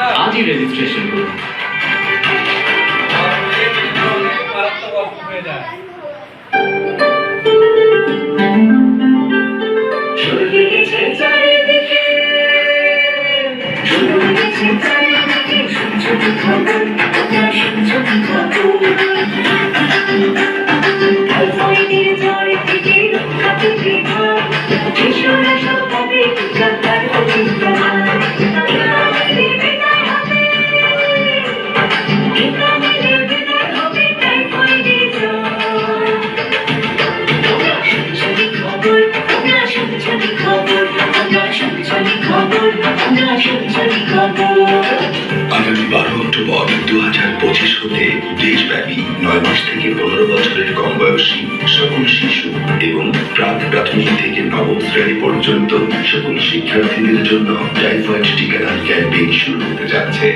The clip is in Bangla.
আজই রেজিস্ট্রেশন করুন। আগামী 12 অক্টোবর 2025 হতে দেশব্যাপী 9 মাস থেকে 15 বছরের কম বয়সী সকল শিশু এবং প্রাথমিক থেকে নবম শ্রেণী পর্যন্ত সকল শিক্ষার্থীদের জন্য টাইফয়েড টিকাদান ক্যাম্পেইন শুরু হতে যাচ্ছে।